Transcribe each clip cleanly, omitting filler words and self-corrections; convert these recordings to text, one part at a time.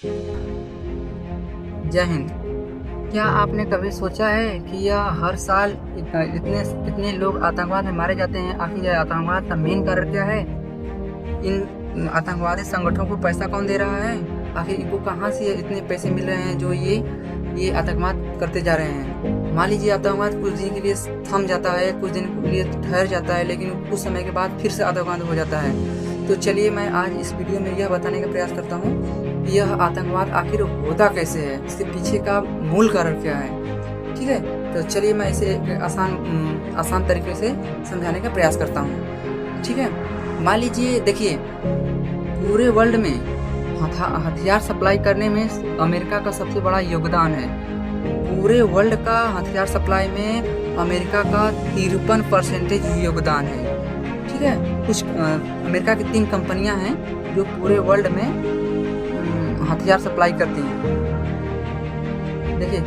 जय हिंद। क्या आपने कभी सोचा है कि यह हर साल इतने इतने लोग आतंकवाद में मारे जाते हैं? आखिर यह आतंकवाद का मेन कारण क्या है? इन आतंकवादी संगठनों को पैसा कौन दे रहा है? आखिर इनको कहाँ से इतने पैसे मिल रहे हैं जो ये आतंकवाद करते जा रहे हैं? मान लीजिए आतंकवाद कुछ दिन के लिए थम जाता है, कुछ दिन के लिए ठहर जाता है, लेकिन कुछ समय के बाद फिर से आतंकवाद हो जाता है। तो चलिए मैं आज इस वीडियो में यह बताने का प्रयास करता हूँ कि यह आतंकवाद आखिर होता कैसे है, इसके पीछे का मूल कारण क्या है। ठीक है, तो चलिए मैं इसे एक आसान तरीके से समझाने का प्रयास करता हूँ। ठीक है, मान लीजिए, देखिए, पूरे वर्ल्ड में हथियार सप्लाई करने में अमेरिका का सबसे बड़ा योगदान है। पूरे वर्ल्ड का हथियार सप्लाई में अमेरिका का 53% योगदान है। ठीक है, कुछ अमेरिका की 3 कंपनियां हैं जो पूरे वर्ल्ड में हथियार सप्लाई करती हैं। देखिए,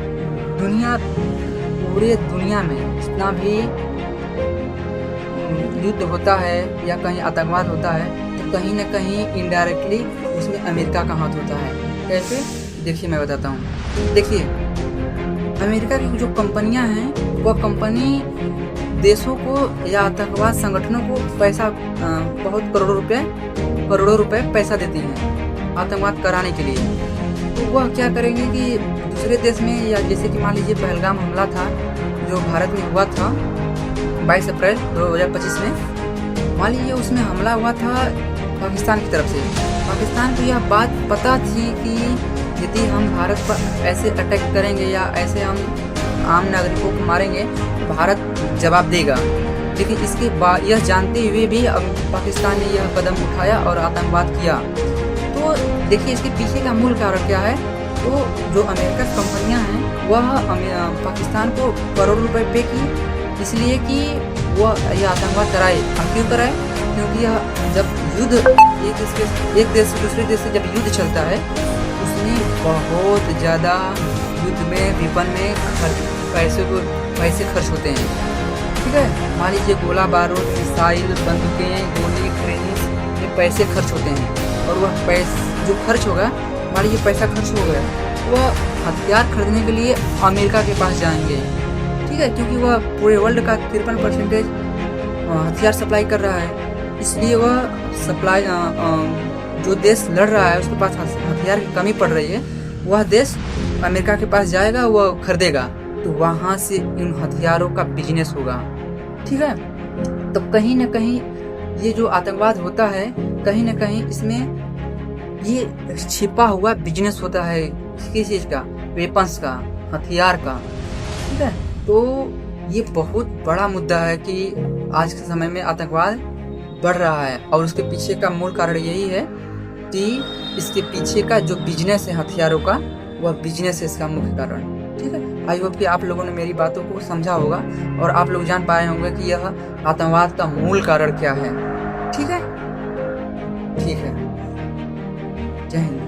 पूरे दुनिया में जितना भी युद्ध होता है या कहीं आतंकवाद होता है तो कहीं ना कहीं इनडायरेक्टली उसमें अमेरिका का हाथ होता है। कैसे? देखिए मैं बताता हूँ। देखिए, अमेरिका की जो कंपनियां हैं वह कंपनी देशों को या आतंकवाद संगठनों को पैसा बहुत करोड़ों रुपए पैसा देती हैं आतंकवाद कराने के लिए। तो वह क्या करेंगे कि दूसरे देश में, या जैसे कि मान लीजिए पहलगाम हमला था जो भारत में हुआ था 22 अप्रैल 2025 में, मान लीजिए उसमें हमला हुआ था पाकिस्तान की तरफ से। पाकिस्तान को यह बात पता थी कि यदि हम भारत पर ऐसे अटैक करेंगे या ऐसे हम आम नागरिकों को मारेंगे तो भारत जवाब देगा। लेकिन इसके बाद यह जानते हुए भी पाकिस्तान ने यह कदम उठाया और आतंकवाद किया। तो देखिए, इसके पीछे का मूल कारण क्या है। तो जो अमेरिका की कंपनियां हैं वह पाकिस्तान को करोड़ों रुपए पे की, इसलिए कि वह यह आतंकवाद कराए। हम क्यों कराए? क्योंकि यह जब युद्ध एक देश से दूसरे देश से जब युद्ध चलता है उसमें बहुत ज़्यादा युद्ध में विपन में पैसे खर्च होते हैं। ठीक है, मान लीजिए गोला बारूद, मिसाइल, बंदूकें, गोली, ट्रेनिंग में पैसे खर्च होते हैं। और वह पैसा जो खर्च होगा, मान लीजिए पैसा खर्च हो गया, वह हथियार खरीदने के लिए अमेरिका के पास जाएंगे। ठीक है, क्योंकि वह पूरे वर्ल्ड का 53% हथियार सप्लाई कर रहा है, इसलिए वह सप्लाई जो देश लड़ रहा है उसके पास हथियार की कमी पड़ रही है, वह देश अमेरिका के पास जाएगा, वह खरीदेगा, तो वहाँ से इन हथियारों का बिजनेस होगा। ठीक है, तो कहीं ना कहीं ये जो आतंकवाद होता है, कहीं ना कहीं इसमें ये छिपा हुआ बिजनेस होता है। किस चीज़ का? वेपन्स का, हथियार का। ठीक है, तो ये बहुत बड़ा मुद्दा है कि आज के समय में आतंकवाद बढ़ रहा है और उसके पीछे का मूल कारण यही है कि इसके पीछे का जो बिजनेस है हथियारों का, वह बिजनेस है इसका मुख्य कारण। ठीक है, आई होप कि आप लोगों ने मेरी बातों को समझा होगा और आप लोग जान पाए होंगे कि यह आतंकवाद का मूल कारण क्या है। ठीक है, ठीक है, जय हिंद।